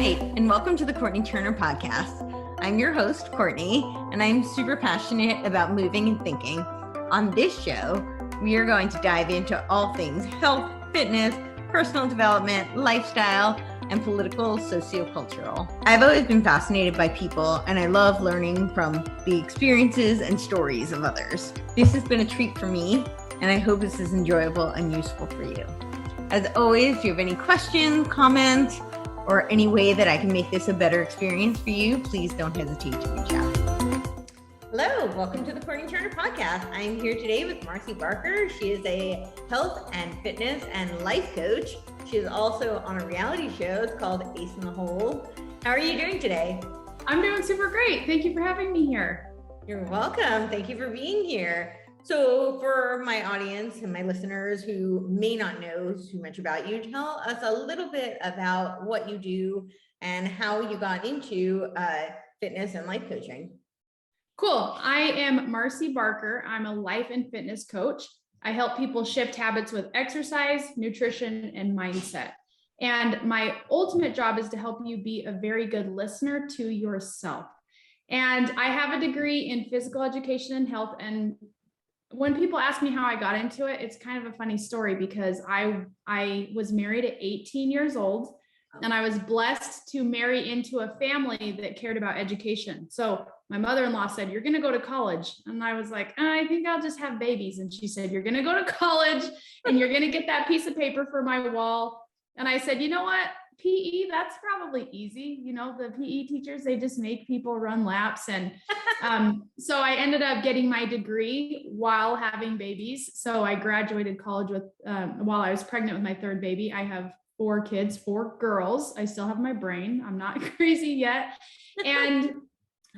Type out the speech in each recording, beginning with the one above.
right, and welcome to the Courtenay Turner podcast. I'm your host, Courtenay, and I'm super passionate about moving and thinking. On this show, we are going to dive into all things health, fitness, personal development, lifestyle, and political, sociocultural. I've always been fascinated by people, and I love learning from the experiences and stories of others. This has been a treat for me, and I hope this is enjoyable and useful for you. As always, if you have any questions, comments, or any way that I can make this a better experience for you, please don't hesitate to reach out. Hello, welcome to the Courtenay Turner podcast. I'm here today with Marcy Barker. She is a health and fitness and life coach. She is also on a reality show. It's called Ace in the Hole. How are you doing today? I'm doing super great. Thank you for having me here. You're welcome. Thank you for being here. So for my audience and my listeners who may not know too much about you, tell us a little bit about what you do and how you got into fitness and life coaching. Cool. I am Marcy Barker. I'm a life and fitness coach. I help people shift habits with exercise, nutrition, and mindset. And my ultimate job is to help you be a very good listener to yourself. And I have a degree in physical education and health. And when people ask me how I got into it, it's kind of a funny story because I was married at 18 years old, and I was blessed to marry into a family that cared about education. So my mother-in-law said, "You're going to go to college." And I was like, "I think I'll just have babies." And she said, "You're going to go to college and you're going to get that piece of paper for my wall." And I said, "You know what? PE, that's probably easy. You know, the PE teachers, they just make people run laps." And so I ended up getting my degree while having babies. So I graduated college with, while I was pregnant with my third baby. I have 4 kids, 4 girls. I still have my brain. I'm not crazy yet. And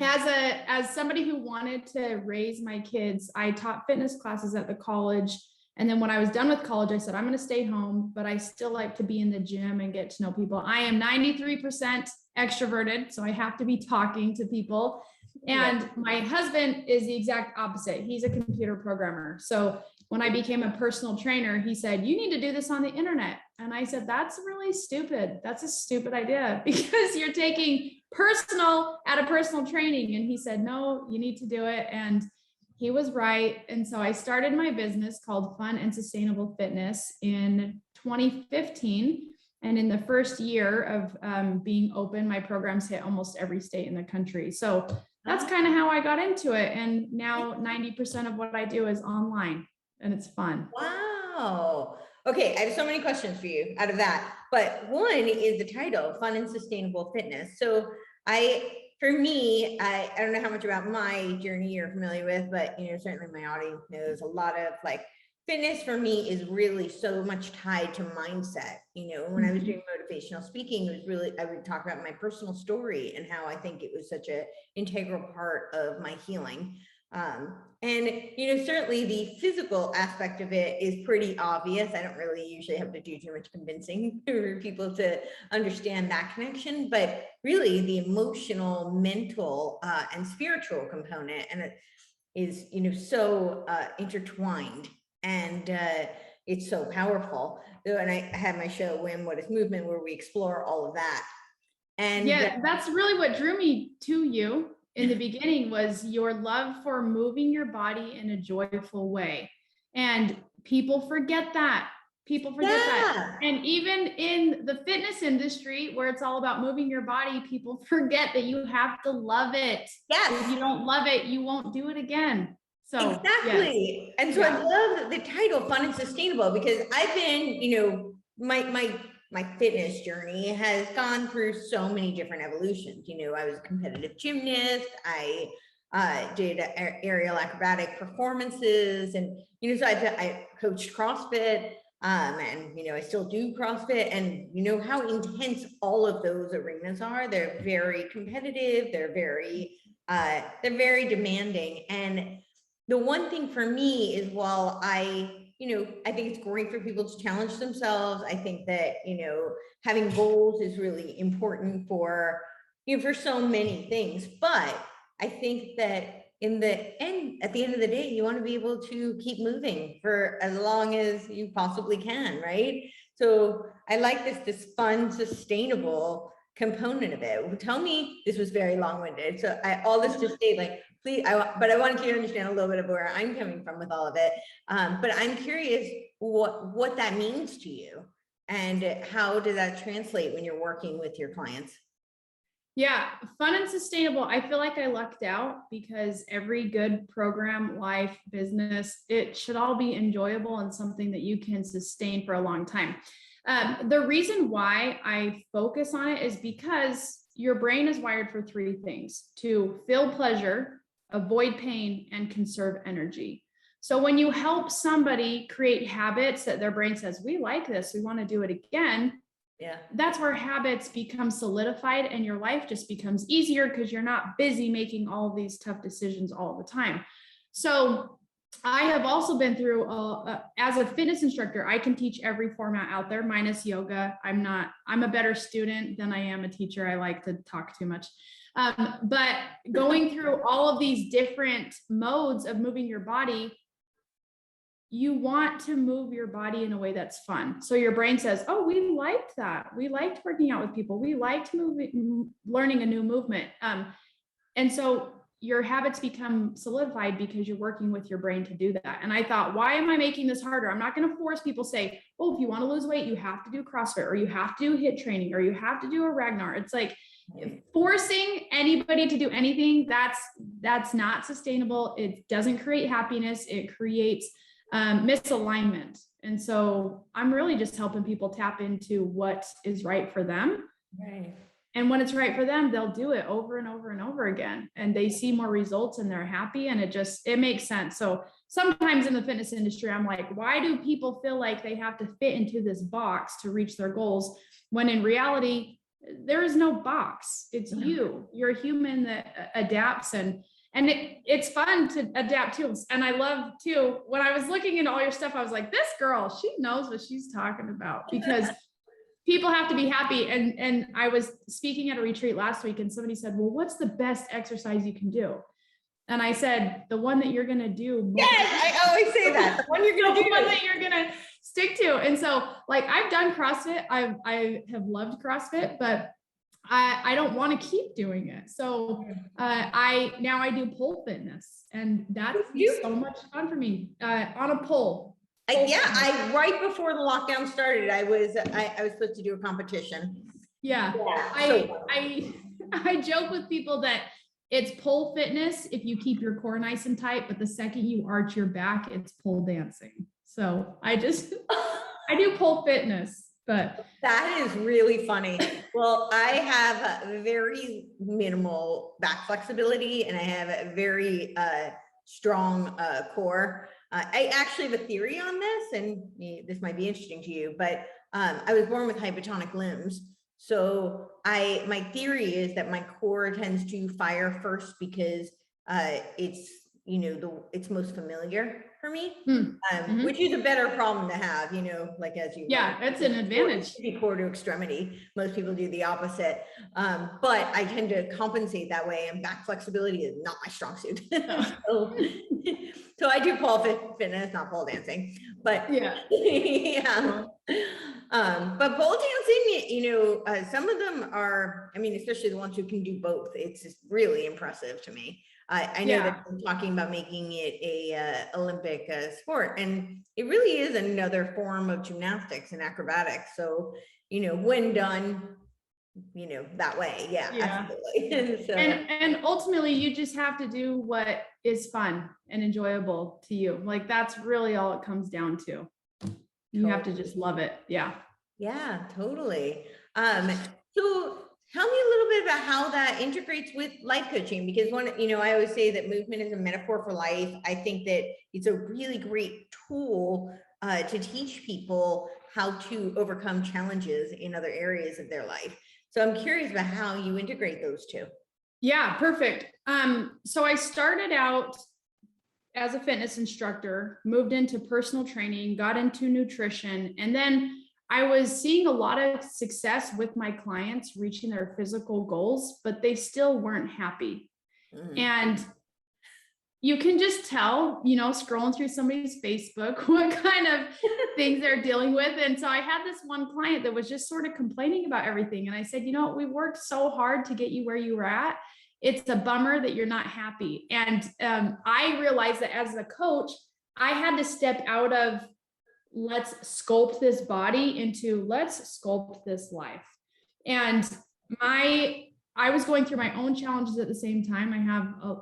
as somebody who wanted to raise my kids, I taught fitness classes at the college. And then when I was done with college, I said, I'm going to stay home, but I still like to be in the gym and get to know people. I am 93% extroverted, so I have to be talking to people. And my husband is the exact opposite. He's a computer programmer. So when I became a personal trainer, he said, "You need to do this on the internet." And I said, "That's really stupid. That's a stupid idea because you're taking personal out of personal training." And he said, "No, you need to do it." And he was right. And so I started my business called Fun and Sustainable Fitness in 2015. And in the first year of being open, my programs hit almost every state in the country. So that's kind of how I got into it. And now 90% of what I do is online, and it's fun. Wow. Okay, I have so many questions for you out of that. But one is the title, Fun and Sustainable Fitness. So for me, I don't know how much about my journey you're familiar with, but certainly my audience knows a lot of fitness for me is really so much tied to mindset. When I was doing motivational speaking, it was really, I would talk about my personal story and how I think it was such an integral part of my healing. And certainly the physical aspect of it is pretty obvious. I don't really usually have to do too much convincing for people to understand that connection, but really the emotional, mental, and spiritual component, and it is, so intertwined, and it's so powerful. And I have my show, When, What is Movement, where we explore all of that. And yeah, that's really what drew me to you in the beginning, was your love for moving your body in a joyful way. And people forget that. That. And even in the fitness industry, where it's all about moving your body, people forget that you have to love it. Yes. If you don't love it, you won't do it again. So exactly. Yes. And so I love the title, Fun and Sustainable, because I've been, my fitness journey has gone through so many different evolutions. I was a competitive gymnast. I did aerial acrobatic performances, and so I coached CrossFit, and I still do CrossFit, and how intense all of those arenas are. They're very competitive. They're very demanding. And the one thing for me is, while I think it's great for people to challenge themselves. I think that, having goals is really important for so many things. But I think that at the end of the day, you want to be able to keep moving for as long as you possibly can, right? So I like this fun, sustainable component of it. Tell me, this was very long-winded. So all this to say, like, please, but I wanted you to understand a little bit of where I'm coming from with all of it. But I'm curious what that means to you and how does that translate when you're working with your clients? Yeah, fun and sustainable. I feel like I lucked out because every good program, life, business, it should all be enjoyable and something that you can sustain for a long time. The reason why I focus on it is because your brain is wired for three things: to feel pleasure, avoid pain, and conserve energy. So when you help somebody create habits that their brain says, we like this, we want to do it again, yeah, that's where habits become solidified and your life just becomes easier because you're not busy making all of these tough decisions all the time. So I have also been through, as a fitness instructor, I can teach every format out there minus yoga. I'm a better student than I am a teacher. I like to talk too much. But going through all of these different modes of moving your body, you want to move your body in a way that's fun. So your brain says, oh, we liked that. We liked working out with people. We liked learning a new movement. And so your habits become solidified because you're working with your brain to do that. And I thought, why am I making this harder? I'm not going to force people say, oh, if you want to lose weight, you have to do CrossFit, or you have to do HIIT training, or you have to do a Ragnar. It's like forcing anybody to do anything. That's not sustainable. It doesn't create happiness. It creates misalignment. And so I'm really just helping people tap into what is right for them. right. And when it's right for them, they'll do it over and over and over again. And they see more results and they're happy. And it makes sense. So sometimes in the fitness industry, I'm like, why do people feel like they have to fit into this box to reach their goals? When in reality, there is no box. It's you. You're a human that adapts, and it's fun to adapt too. And I love too, when I was looking into all your stuff, I was like, this girl, she knows what she's talking about, because people have to be happy. And I was speaking at a retreat last week and somebody said, well, what's the best exercise you can do? And I said, the one that you're going to do. Yes, I always say that. The one you're going to do. The one that you're going to stick to. And so like, I've done CrossFit. I have loved CrossFit, but I don't want to keep doing it. So I do pole fitness, and that's so much fun for me on a pole. Right before the lockdown started, I was supposed to do a competition. Yeah. I joke with people that it's pole fitness if you keep your core nice and tight, but the second you arch your back, it's pole dancing. So I do pole fitness. But that is really funny. Well, I have a very minimal back flexibility, and I have a very strong core. I actually have a theory on this, and this might be interesting to you, but I was born with hypotonic limbs. So my theory is that my core tends to fire first because it's, it's most familiar for me, which is a better problem to have, like as you. Yeah, it's an advantage. Core to extremity. Most people do the opposite. But I tend to compensate that way, and back flexibility is not my strong suit. So I do pole fitness, not pole dancing, but yeah. But pole dancing, some of them are, especially the ones who can do both. It's just really impressive to me. I know that I'm talking about making it a Olympic sport, and it really is another form of gymnastics and acrobatics. So, when done, that way. Yeah. Absolutely. So, and ultimately you just have to do what is fun and enjoyable to you. Like, that's really all it comes down to. You have to just love it. Yeah. Yeah, totally. So tell me a little bit about how that integrates with life coaching, because I always say that movement is a metaphor for life. I think that it's a really great tool to teach people how to overcome challenges in other areas of their life. So I'm curious about how you integrate those two. Yeah, perfect. So I started out as a fitness instructor, moved into personal training, got into nutrition, and then I was seeing a lot of success with my clients reaching their physical goals, but they still weren't happy. And you can just tell, scrolling through somebody's Facebook, what kind of things they're dealing with. And so I had this one client that was just sort of complaining about everything. And I said, we worked so hard to get you where you were at. It's a bummer that you're not happy. And I realized that as a coach, I had to step out of let's sculpt this body into let's sculpt this life. And I was going through my own challenges at the same time.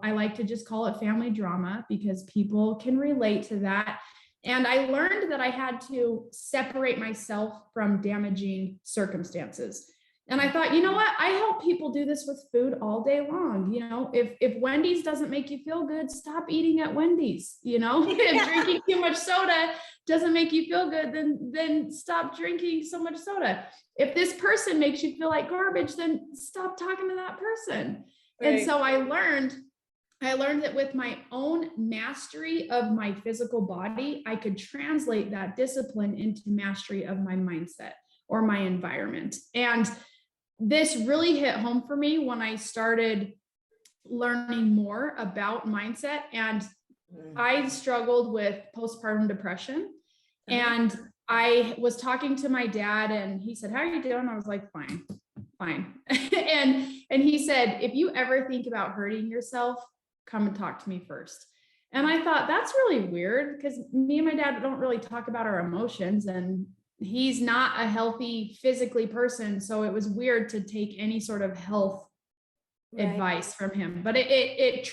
I like to just call it family drama because people can relate to that. And I learned that I had to separate myself from damaging circumstances. And I thought, what? I help people do this with food all day long. If Wendy's doesn't make you feel good, stop eating at Wendy's. If drinking too much soda doesn't make you feel good, then stop drinking so much soda. If this person makes you feel like garbage, then stop talking to that person. Right. And so I learned that with my own mastery of my physical body, I could translate that discipline into mastery of my mindset or my environment. And this really hit home for me when I started learning more about mindset. And I struggled with postpartum depression. And I was talking to my dad and he said, "How are you doing?" I was like, fine. and he said, "If you ever think about hurting yourself, come and talk to me first." And I thought that's really weird because me and my dad don't really talk about our emotions, and he's not a healthy physically person. So it was weird to take any sort of health advice from him, but it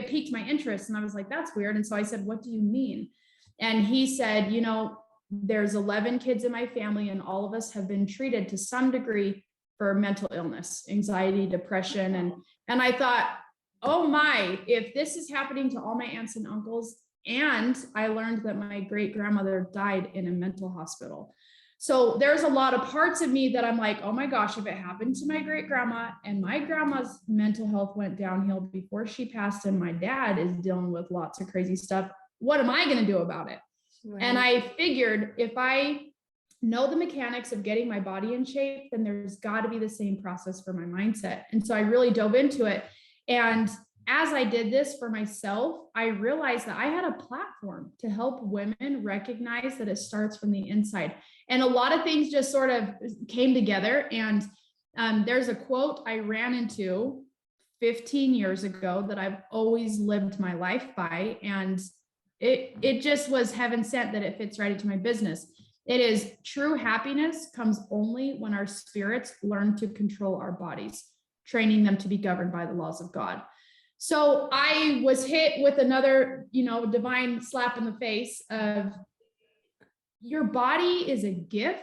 piqued my interest. And I was like, that's weird. And so I said, "What do you mean?" And he said, "There's 11 kids in my family and all of us have been treated to some degree for mental illness, anxiety, depression." And I thought, oh my, if this is happening to all my aunts and uncles, and I learned that my great grandmother died in a mental hospital. So there's a lot of parts of me that I'm like, oh my gosh, if it happened to my great grandma and my grandma's mental health went downhill before she passed and my dad is dealing with lots of crazy stuff, what am I going to do about it? Right. And I figured if I know the mechanics of getting my body in shape, then there's got to be the same process for my mindset. And so I really dove into it. And as I did this for myself, I realized that I had a platform to help women recognize that it starts from the inside. And a lot of things just sort of came together. And there's a quote I ran into 15 years ago that I've always lived my life by. And it just was heaven sent that it fits right into my business. It is, true happiness comes only when our spirits learn to control our bodies, training them to be governed by the laws of God. So I was hit with another, divine slap in the face of your body is a gift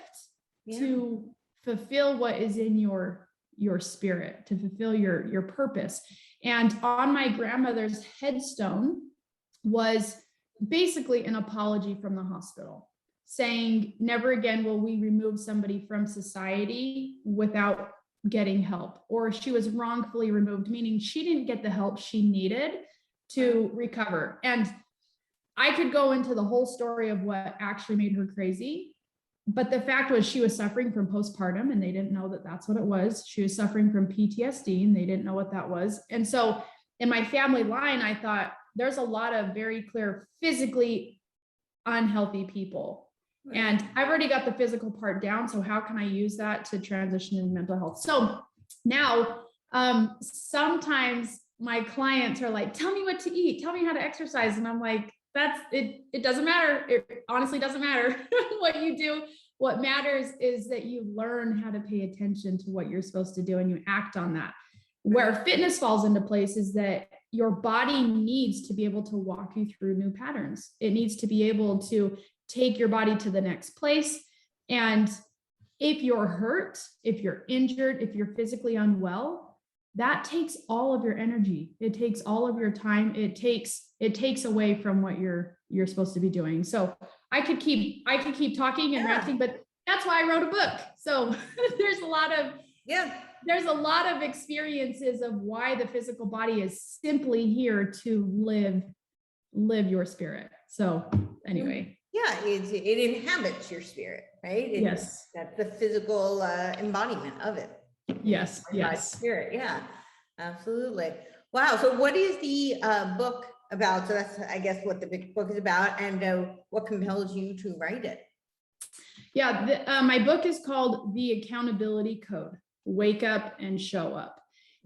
to fulfill what is in your spirit, to fulfill your purpose. And on my grandmother's headstone was basically an apology from the hospital saying, never again will we remove somebody from society without getting help, or she was wrongfully removed, meaning she didn't get the help she needed to recover. And I could go into the whole story of what actually made her crazy, but the fact was she was suffering from postpartum and they didn't know that that's what it was. She was suffering from PTSD and they didn't know what that was. And so in my family line, I thought there's a lot of very clear physically unhealthy people. And I've already got the physical part down. So how can I use that to transition into mental health? So now, sometimes my clients are like, tell me what to eat, tell me how to exercise. And I'm like, that's it. It doesn't matter. It honestly doesn't matter what you do. What matters is that you learn how to pay attention to what you're supposed to do and you act on that. Where fitness falls into place is that your body needs to be able to walk you through new patterns. It needs to be able to take your body to the next place. And if you're hurt, if you're injured, if you're physically unwell, that takes all of your energy. It takes all of your time. It takes away from what you're supposed to be doing. So I could keep talking and ranting, but that's why I wrote a book. So there's a lot of experiences of why the physical body is simply here to live your spirit. So anyway. Yeah, it inhabits your spirit, right? Yes. That's the physical embodiment of it. Yes. Spirit. Yeah, absolutely. Wow. So what is the book about. So that's, I guess, what the big book is about, and what compels you to write it. Yeah, my book is called The Accountability Code, Wake Up and Show Up.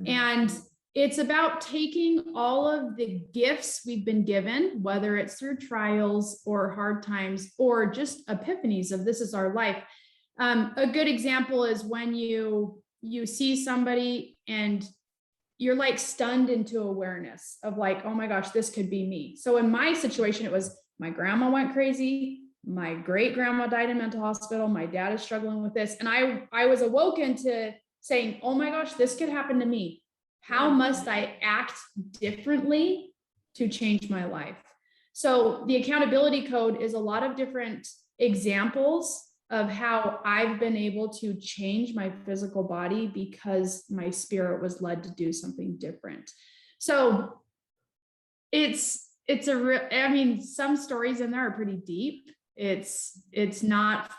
And it's about taking all of the gifts we've been given, whether it's through trials or hard times or just epiphanies of this is our life. A good example is when you see somebody and you're like stunned into awareness of like, oh my gosh, this could be me. So in my situation, it was my grandma went crazy. My great grandma died in mental hospital. My dad is struggling with this. And I was awoken to saying, oh my gosh, this could happen to me. How must I act differently to change my life? So the accountability code is a lot of different examples of how I've been able to change my physical body because my spirit was led to do something different. So it's a real, I mean, some stories in there are pretty deep. It's not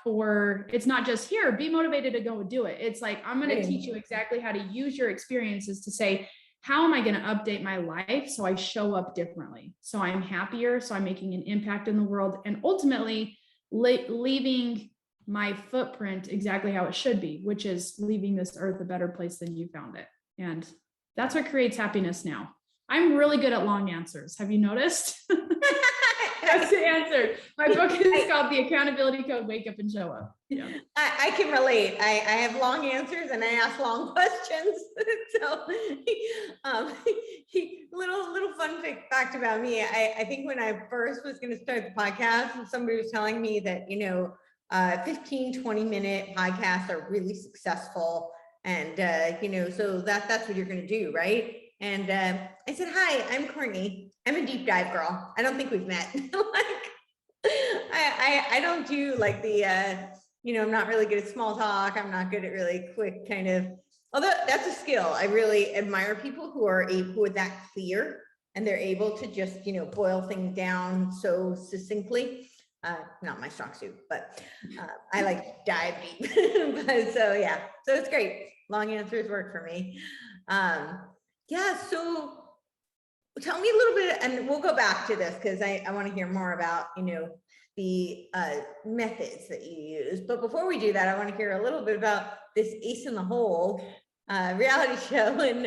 just here, be motivated to go do it. It's like, I'm going to teach you exactly how to use your experiences to say, how am I going to update my life so I show up differently? So I'm happier, so I'm making an impact in the world, and ultimately leaving my footprint exactly how it should be, which is leaving this earth a better place than you found it. And that's what creates happiness now. I'm really good at long answers. Have you noticed? That's the answer. My book is called The Accountability Code, Wake Up and Show Up. Yeah. I can relate. I have long answers and I ask long questions. So little fun fact about me. I think when I first was going to start the podcast, somebody was telling me that, 15, 20-minute podcasts are really successful. And, so that's what you're going to do, right? And I said, hi, I'm Courtenay. I'm a deep dive girl. I don't think we've met. I don't do like the, I'm not really good at small talk. I'm not good at really quick kind of, although that's a skill. I really admire people who are that clear and they're able to just, boil things down so succinctly. Not my strong suit, but I like to dive deep. So it's great. Long answers work for me. So tell me a little bit, and we'll go back to this because I want to hear more about, the methods that you use. But before we do that, I want to hear a little bit about this Ace in the Hole reality show. And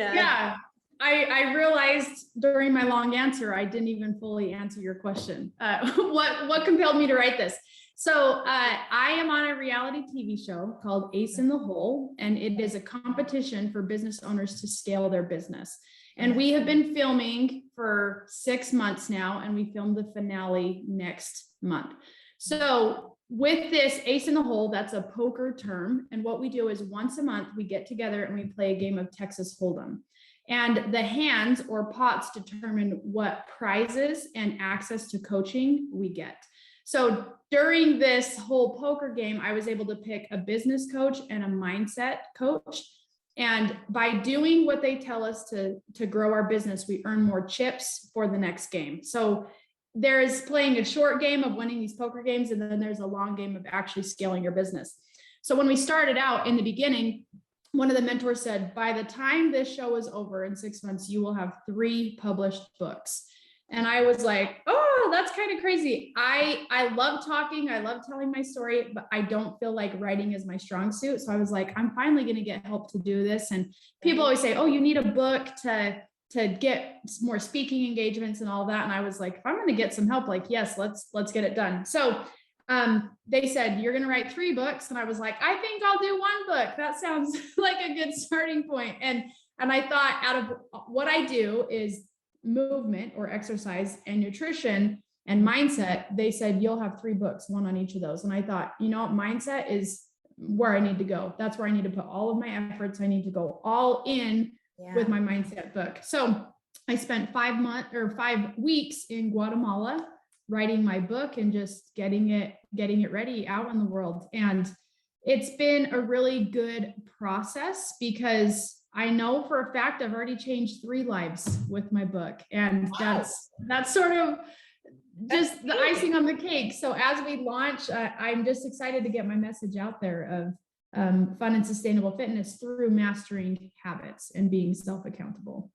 I realized during my long answer, I didn't even fully answer your question. What compelled me to write this? So I am on a reality TV show called Ace in the Hole, and it is a competition for business owners to scale their business. And we have been filming for 6 months now, and we filmed the finale next month. So with this Ace in the Hole, that's a poker term. And what we do is once a month, we get together and we play a game of Texas Hold'em. And the hands or pots determine what prizes and access to coaching we get. So during this whole poker game, I was able to pick a business coach and a mindset coach. And by doing what they tell us to grow our business, we earn more chips for the next game. So there is playing a short game of winning these poker games, and then there's a long game of actually scaling your business. So when we started out in the beginning, one of the mentors said, by the time this show is over in 6 months, you will have 3 published books. And I was like, oh, that's kind of crazy. I love talking. I love telling my story, but I don't feel like writing is my strong suit. So I was like, I'm finally going to get help to do this. And people always say, oh, you need a book to get more speaking engagements and all that. And I was like, if I'm going to get some help, like, yes, let's get it done. So they said, you're going to write 3 books. And I was like, I think I'll do 1 book. That sounds like a good starting point. And I thought, out of what I do is movement or exercise and nutrition and mindset, they said, you'll have 3 books, 1 on each of those. And I thought, mindset is where I need to go. That's where I need to put all of my efforts. I need to go all in with my mindset book. So I spent 5 weeks in Guatemala writing my book and just getting it ready out in the world. And it's been a really good process because I know for a fact I've already changed 3 lives with my book. And that's sort of just the icing on the cake. So as we launch, I'm just excited to get my message out there of fun and sustainable fitness through mastering habits and being self-accountable.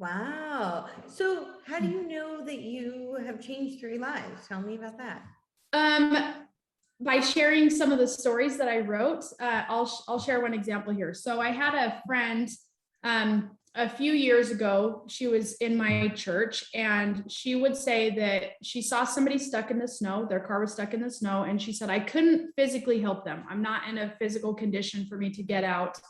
Wow. So how do you know that you have changed 3 lives? Tell me about that. By sharing some of the stories that I wrote, I'll share one example here. So I had a friend a few years ago. She was in my church, and she would say that she saw somebody stuck in the snow. Their car was stuck in the snow, and she said, I couldn't physically help them. I'm not in a physical condition for me to get out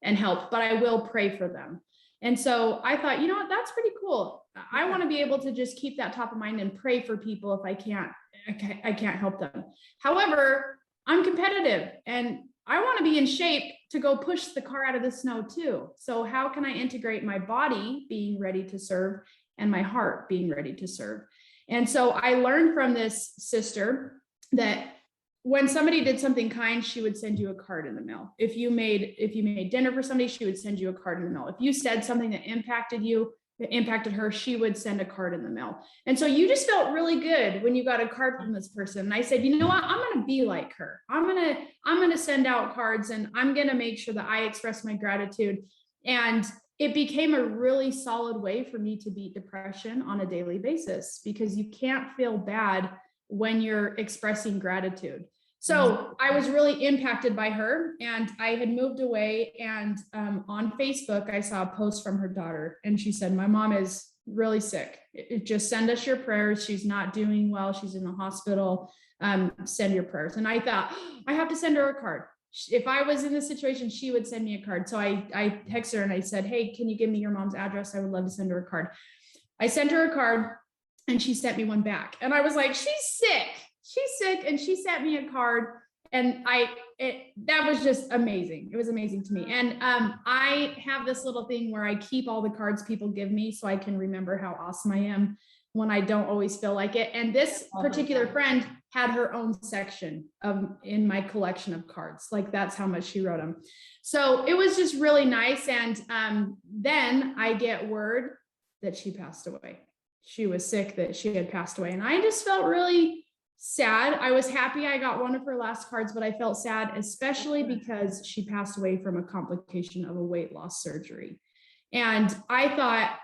and help, but I will pray for them. And so I thought, you know what, that's pretty cool. I want to be able to just keep that top of mind and pray for people if I can't help them. However, I'm competitive and I want to be in shape to go push the car out of the snow too. So how can I integrate my body being ready to serve and my heart being ready to serve? And so I learned from this sister that when somebody did something kind, she would send you a card in the mail. If you made dinner for somebody, she would send you a card in the mail. If you said something that impacted her, she would send a card in the mail. And so you just felt really good when you got a card from this person. And I said, you know what, I'm going to be like her. I'm going to send out cards, and I'm going to make sure that I express my gratitude. And it became a really solid way for me to beat depression on a daily basis, because you can't feel bad when you're expressing gratitude. So I was really impacted by her, and I had moved away, and on Facebook, I saw a post from her daughter, and she said, my mom is really sick. Just send us your prayers. She's not doing well. She's in the hospital. Send your prayers. And I thought, I have to send her a card. If I was in this situation, she would send me a card. So I texted her and I said, hey, can you give me your mom's address? I would love to send her a card. I sent her a card, and she sent me one back. And I was like, she's sick. And she sent me a card. And that was just amazing. It was amazing to me. And I have this little thing where I keep all the cards people give me so I can remember how awesome I am when I don't always feel like it. And this particular friend had her own section in my collection of cards. Like, that's how much she wrote them. So it was just really nice. And then I get word that she passed away. She was sick, that she had passed away. And I just felt really sad. I was happy I got one of her last cards, but I felt sad, especially because she passed away from a complication of a weight loss surgery. And I thought,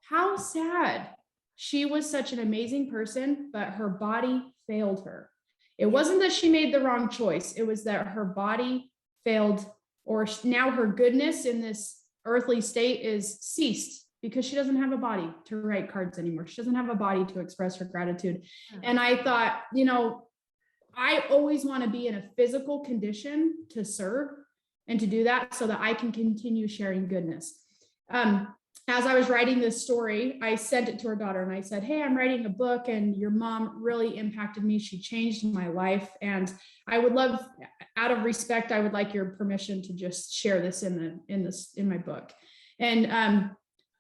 how sad. She was such an amazing person, but her body failed her. It wasn't that she made the wrong choice. It was that her body failed, or now her goodness in this earthly state is ceased, because she doesn't have a body to write cards anymore. She doesn't have a body to express her gratitude. And I thought, I always want to be in a physical condition to serve and to do that so that I can continue sharing goodness. As I was writing this story, I sent it to her daughter and I said, hey, I'm writing a book and your mom really impacted me. She changed my life. And I would love, out of respect, I would like your permission to just share this in my book. And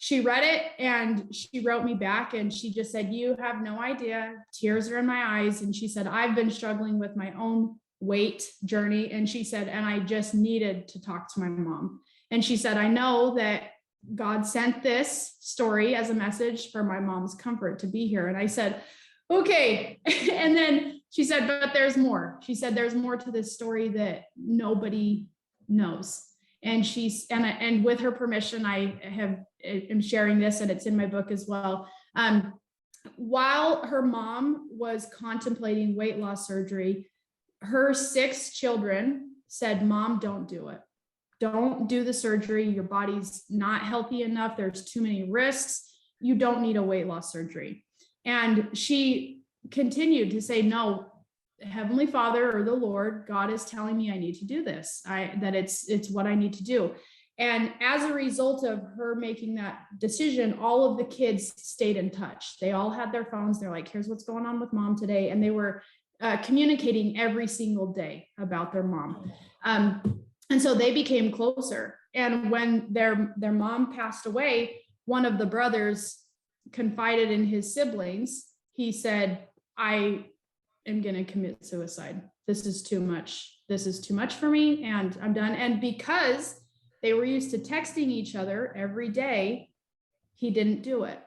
she read it and she wrote me back and she just said, you have no idea. Tears are in my eyes. And she said, I've been struggling with my own weight journey. And she said, and I just needed to talk to my mom. And she said, I know that God sent this story as a message for my mom's comfort to be here. And I said, okay. And then she said, but there's more. She said, there's more to this story that nobody knows. And and with her permission, am sharing this, and it's in my book as well. While her mom was contemplating weight loss surgery, her 6 children said, Mom, don't do it. Don't do the surgery. Your body's not healthy enough. There's too many risks. You don't need a weight loss surgery. And she continued to say, no, Heavenly Father, or the Lord, God is telling me I need to do this, that it's what I need to do. And as a result of her making that decision, all of the kids stayed in touch. They all had their phones. They're like, here's what's going on with mom today. And they were communicating every single day about their mom. And so they became closer. And when their mom passed away, one of the brothers confided in his siblings. He said, I am going to commit suicide. This is too much. This is too much for me. And I'm done. And because they were used to texting each other every day, he didn't do it.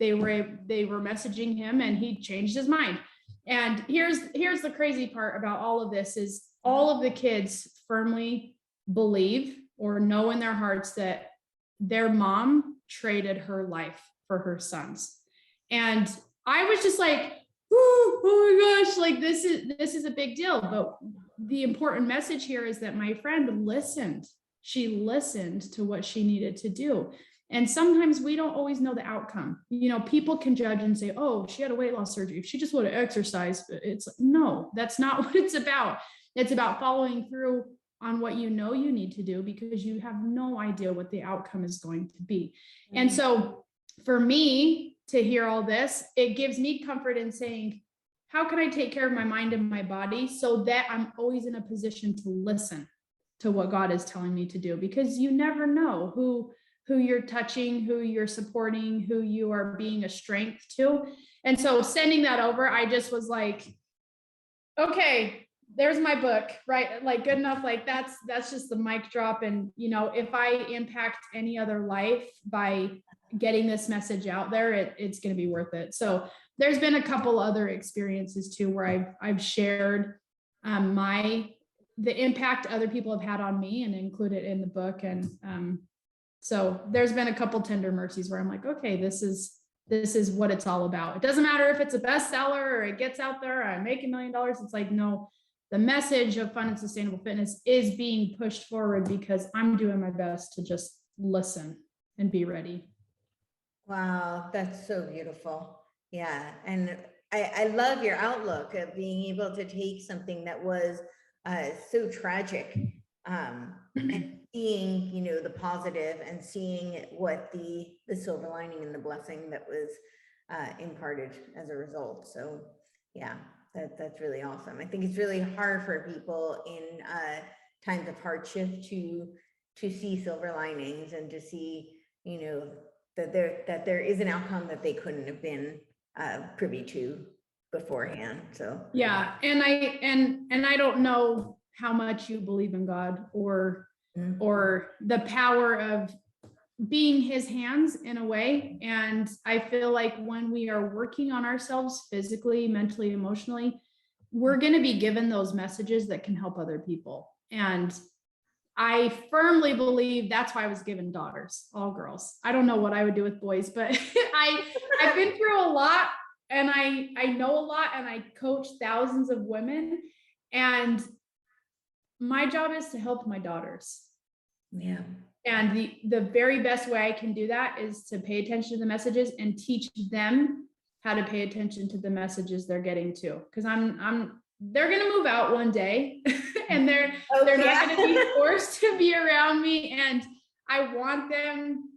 They were messaging him and he changed his mind. And here's the crazy part about all of this is all of the kids firmly believe or know in their hearts that their mom traded her life for her son's. And I was just like, oh my gosh, like this is a big deal. But the important message here is that my friend listened. She listened to what she needed to do. And sometimes we don't always know the outcome. You know, people can judge and say, oh, she had a weight loss surgery, she just would have exercised. It's no, that's not what it's about. It's about following through on what you know you need to do, because you have no idea what the outcome is going to be. Mm-hmm. And so for me to hear all this, it gives me comfort in saying, how can I take care of my mind and my body so that I'm always in a position to listen to what God is telling me to do? Because you never know who you're touching, who you're supporting, who you are being a strength to. And so sending that over, I just was like, okay, there's my book, right? Like good enough. Like that's just the mic drop. And, you know, if I impact any other life by getting this message out there, it's going to be worth it. So there's been a couple other experiences too, where I've shared the impact other people have had on me and include it in the book. And so there's been a couple tender mercies where I'm like, okay, this is what it's all about. It doesn't matter if it's a bestseller or it gets out there, I make $1 million. It's like, no, the message of fun and sustainable fitness is being pushed forward because I'm doing my best to just listen and be ready. Wow, that's so beautiful. Yeah. And I love your outlook of being able to take something that was so tragic and seeing, you know, the positive and seeing what the silver lining and the blessing that was imparted as a result. So yeah, that's really awesome. I think it's really hard for people in times of hardship to see silver linings and to see, you know, that there is an outcome that they couldn't have been privy to beforehand. So yeah, and I don't know how much you believe in God or the power of being his hands in a way. And I feel like when we are working on ourselves physically, mentally, emotionally, we're going to be given those messages that can help other people. And I firmly believe that's why I was given daughters, all girls. I don't know what I would do with boys, but I've been through a lot and I know a lot, and I coach thousands of women, and my job is to help my daughters. Yeah. And the very best way I can do that is to pay attention to the messages and teach them how to pay attention to the messages they're getting too. Because they're going to move out one day and they're not going to be forced to be around me. And I want them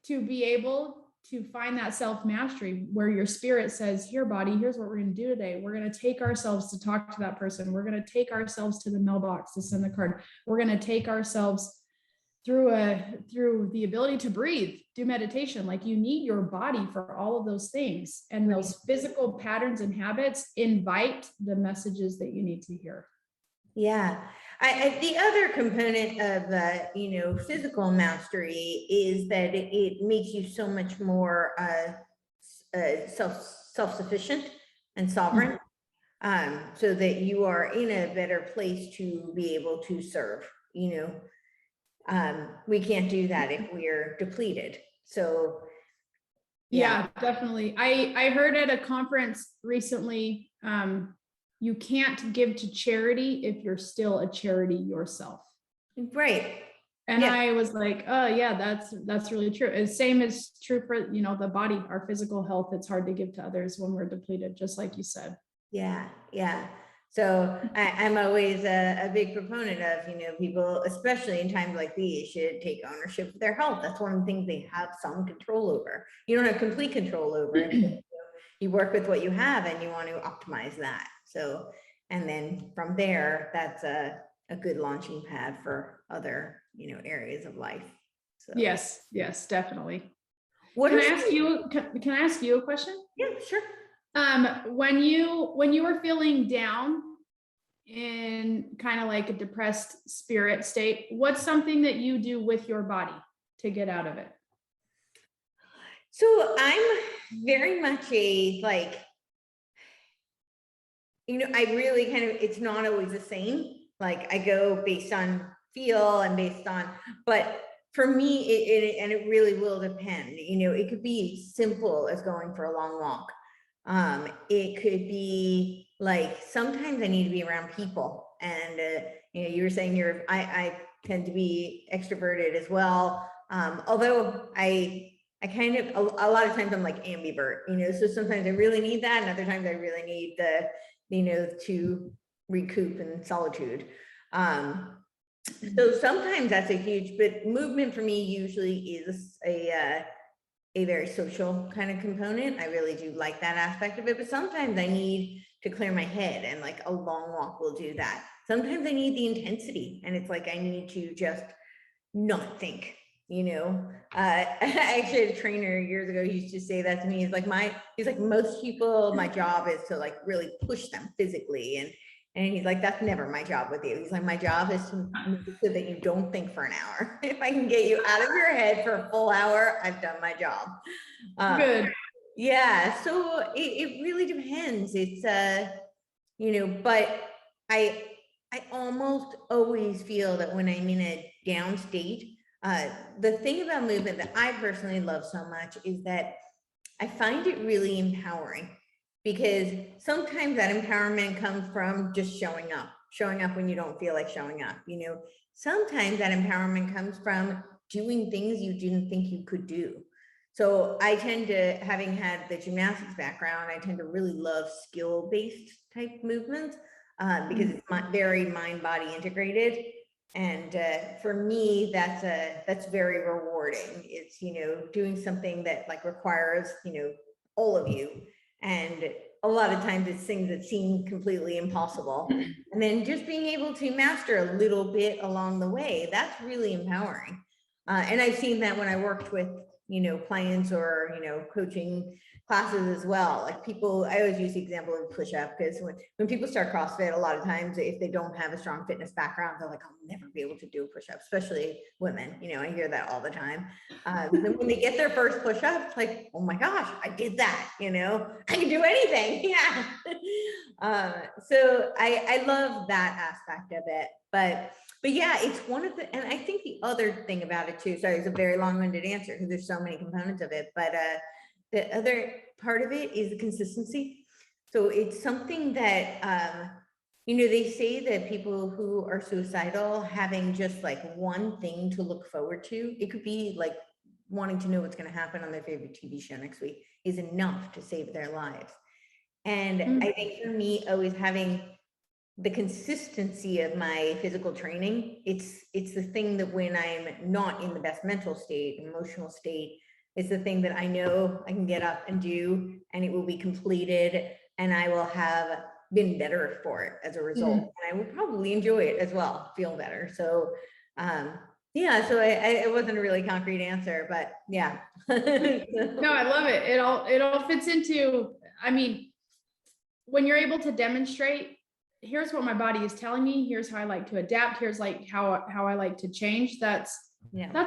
to be able to find that self-mastery where your spirit says, here, body, here's what we're going to do today. We're going to take ourselves to talk to that person. We're going to take ourselves to the mailbox to send the card. We're going to take ourselves through the ability to breathe, do meditation. Like, you need your body for all of those things, and those physical patterns and habits invite the messages that you need to hear. Yeah. The other component of physical mastery is that it makes you so much more self-sufficient and sovereign, so that you are in a better place to be able to serve. We can't do that if we're depleted. So yeah, definitely. I heard at a conference recently, you can't give to charity if you're still a charity yourself. Right. And yeah. I was like, oh yeah, that's really true. The same is true for, the body, our physical health. It's hard to give to others when we're depleted, just like you said. Yeah. Yeah. So I'm always a big proponent of, people, especially in times like these, should take ownership of their health. That's one of the things they have some control over. You don't have complete control over it. You work with what you have and you want to optimize that. So, and then from there, that's a good launching pad for other, areas of life. So yes, definitely. Can I ask you a question? Yeah, sure. When you were feeling down in kind of like a depressed spirit state, what's something that you do with your body to get out of it? So I'm very much I really it's not always the same. Like, I go based on feel and based on, but for me, it really will depend. You know, it could be simple as going for a long walk. It could be like, sometimes I need to be around people. And, you know, you were saying I tend to be extroverted as well. Although I kind of, a lot of times I'm like ambivert, you know, so sometimes I really need that. And other times I really need the, you know, to recoup in solitude. So sometimes that's a huge, but movement for me usually is a very social kind of component. I really do like that aspect of it, but sometimes I need to clear my head, and like a long walk will do that. Sometimes I need the intensity, and it's like I need to just not think, you know. I actually had a trainer years ago, he used to say that to me. He's like, most people, my job is to like really push them physically, and he's like, that's never my job with you. He's like, my job is to make it so that you don't think for an hour. If I can get you out of your head for a full hour, I've done my job. Good. Yeah, so it really depends. It's you know, but I almost always feel that when I'm in a down state, the thing about movement that I personally love so much is that I find it really empowering, because sometimes that empowerment comes from just showing up when you don't feel like showing up. You know, sometimes that empowerment comes from doing things you didn't think you could do. So I tend to, having had the gymnastics background, I tend to really love skill-based type movements, because it's very mind-body integrated. And for me, that's very rewarding. It's, you know, doing something that like requires, you know, all of you. And a lot of times it's things that seem completely impossible. And then just being able to master a little bit along the way, that's really empowering. And I've seen that when I worked with, you know, clients or, you know, coaching classes as well. Like people, I always use the example of push-up, because when people start CrossFit, a lot of times if they don't have a strong fitness background, they're like, I'll never be able to do a push-up, especially women. You know, I hear that all the time. Then when they get their first push-up, it's like, oh my gosh, I did that, you know, I can do anything. Yeah. So I love that aspect of it. But yeah, it's one of the, and I think the other thing about it too, sorry, it's a very long-winded answer because there's so many components of it, but the other part of it is the consistency. So it's something that, you know, they say that people who are suicidal, having just like one thing to look forward to, it could be like wanting to know what's going to happen on their favorite TV show next week, is enough to save their lives. And I think for me, always having the consistency of my physical training, it's the thing that when I'm not in the best mental state, emotional state, it's the thing that I know I can get up and do, and it will be completed, and I will have been better for it as a result. And I will probably enjoy it as well, feel better. So yeah, so it wasn't a really concrete answer, but yeah. No, I love it. It all fits into, I mean, when you're able to demonstrate, here's what my body is telling me, here's how I like to adapt, here's like how I like to change. That's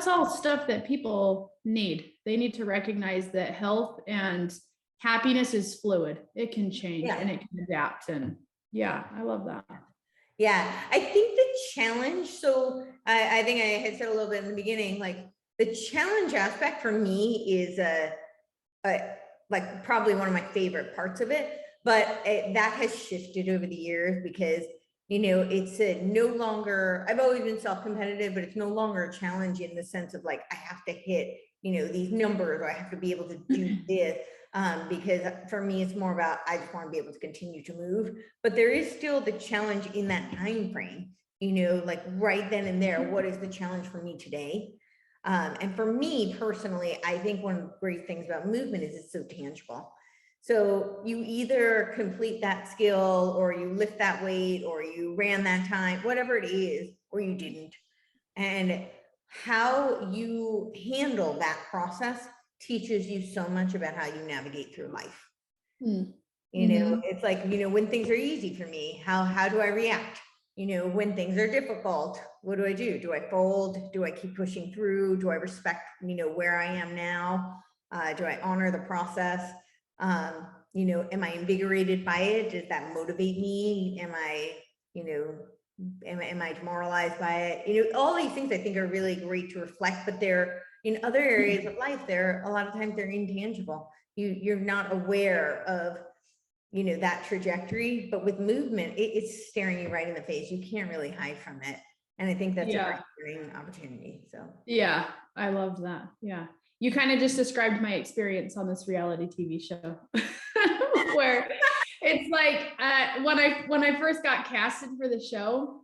all stuff that people need. They need to recognize that health and happiness is fluid. It can change and it can adapt. And yeah, I love that. Yeah, I think the challenge, so I think I had said a little bit in the beginning, like the challenge aspect for me is like probably one of my favorite parts of it, but that has shifted over the years because, you know, it's no longer, I've always been self-competitive, but it's no longer a challenge in the sense of like, I have to hit, you know, these numbers, or I have to be able to do this. Because for me, it's more about, I just want to be able to continue to move, but there is still the challenge in that time frame, you know, like right then and there, what is the challenge for me today? And for me personally, I think one of the great things about movement is it's so tangible. So you either complete that skill, or you lift that weight, or you ran that time, whatever it is, or you didn't. And how you handle that process teaches you so much about how you navigate through life. You know, it's like, you know, when things are easy for me, how do I react? You know, when things are difficult, what do? Do I fold? Do I keep pushing through? Do I respect, you know, where I am now? Do I honor the process? You know, am I invigorated by it? Does that motivate me? Am I, you know, am I demoralized by it? You know, all these things I think are really great to reflect, but they're in other areas of life, they're a lot of times they're intangible. You're not aware of, you know, that trajectory, but with movement, it's staring you right in the face. You can't really hide from it. And I think that's a great learning opportunity. So yeah, I love that. Yeah. You kind of just described my experience on this reality TV show where it's like, when I first got casted for the show,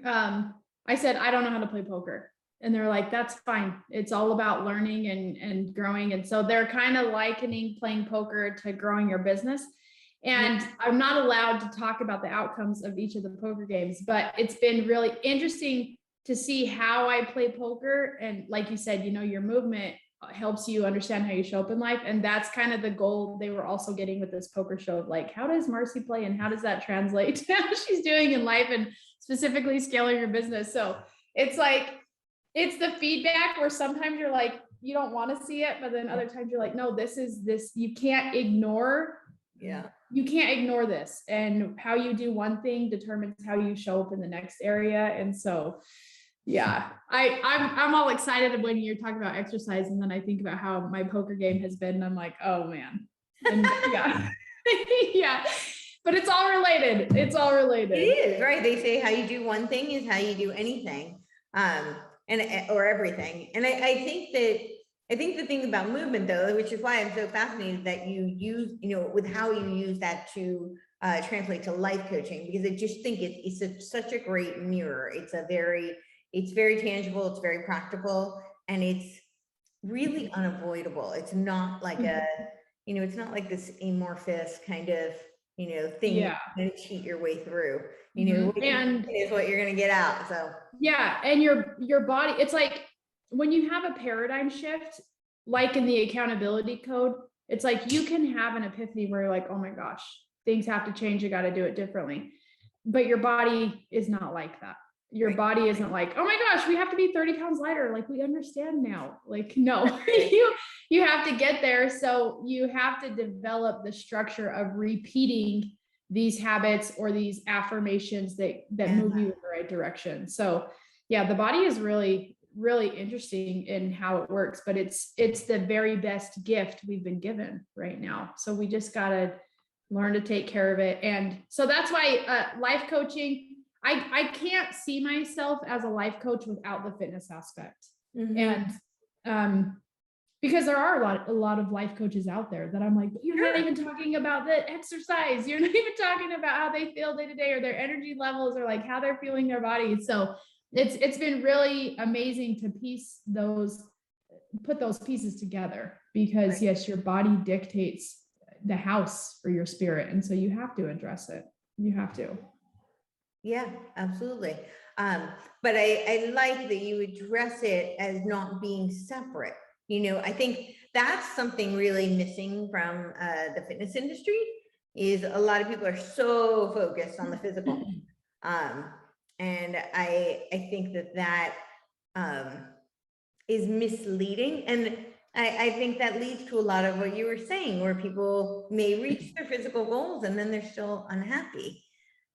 I said, I don't know how to play poker. And they're like, that's fine. It's all about learning and growing. And so they're kind of likening playing poker to growing your business. And I'm not allowed to talk about the outcomes of each of the poker games, but it's been really interesting to see how I play poker. And like you said, you know, your movement helps you understand how you show up in life. And that's kind of the goal they were also getting with this poker show of like, how does Marcy play and how does that translate to how she's doing in life and specifically scaling your business? So it's like, it's the feedback where sometimes you're like, you don't want to see it, but then other times you're like, no, this, you can't ignore. yeah. You can't ignore this, and how you do one thing determines how you show up in the next area. And so, yeah, I'm all excited when you're talking about exercise, and then I think about how my poker game has been, and I'm like, oh man, and yeah, yeah, but it's all related. It's all related. It is, right? They say how you do one thing is how you do anything, or everything. And I think the thing about movement, though, which is why I'm so fascinated that you use, you know, with how you use that to translate to life coaching, because I just think it's such a great mirror. It's very tangible, it's very practical, and it's really unavoidable. It's not like it's not like this amorphous kind of, you know, thing you can cheat your way through. You know, and is what you're gonna get out. So yeah, and your body, it's like, when you have a paradigm shift, like in the accountability code, it's like you can have an epiphany where you're like, oh my gosh, things have to change. You got to do it differently. But your body is not like that. Your body isn't like, oh my gosh, we have to be 30 pounds lighter. Like, we understand now. Like, no, you have to get there. So you have to develop the structure of repeating these habits or these affirmations that move you in the right direction. So yeah, the body is really interesting in how it works, but it's the very best gift we've been given right now. So we just got to learn to take care of it. And so that's why life coaching, I can't see myself as a life coach without the fitness aspect. And because there are a lot of life coaches out there that I'm like, but you're not even talking about the exercise. You're not even talking about how they feel day to day, or their energy levels, or like how they're feeling their body. So it's been really amazing to put those pieces together, because yes, your body dictates the house for your spirit. And so you have to address it. You have to. Yeah, absolutely. But I like that you address it as not being separate. You know, I think that's something really missing from the fitness industry, is a lot of people are so focused on the physical. And I think that is misleading. And I think that leads to a lot of what you were saying, where people may reach their physical goals and then they're still unhappy.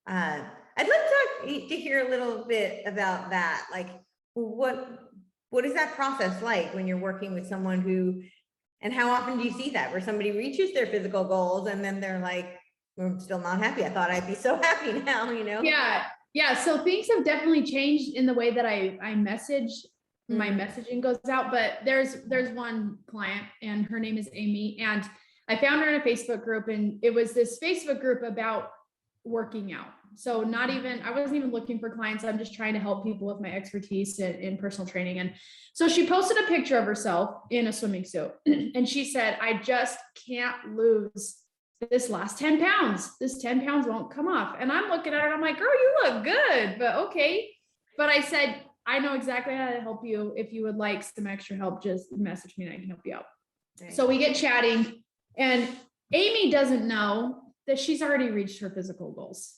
I'd like to hear a little bit about that. Like, what is that process like when you're working with someone who, and how often do you see that, where somebody reaches their physical goals and then they're like, I'm still not happy. I thought I'd be so happy now, you know? Yeah. So things have definitely changed in the way that I message. My messaging goes out, but there's one client, and her name is Amy, and I found her in a Facebook group, and it was this Facebook group about working out. So I wasn't even looking for clients. I'm just trying to help people with my expertise in personal training. And so she posted a picture of herself in a swimming suit, and she said, I just can't lose this last 10 pounds. This 10 pounds won't come off. And I'm looking at her and I'm like, girl, you look good, but okay. But I said, I know exactly how to help you. If you would like some extra help, just message me and I can help you out. Right. So we get chatting, and Amy doesn't know that she's already reached her physical goals,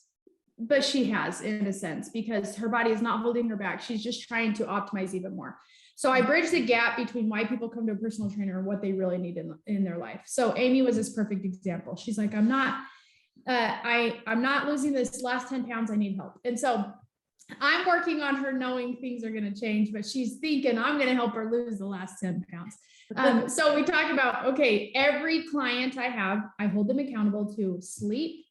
but she has, in a sense, because her body is not holding her back. She's just trying to optimize even more. So I bridge the gap between why people come to a personal trainer and what they really need in their life. So Amy was this perfect example. She's like, I'm not losing this last 10 pounds. I need help. And so I'm working on her knowing things are going to change, but she's thinking I'm going to help her lose the last 10 pounds. So we talk about, okay, every client I have, I hold them accountable to sleep,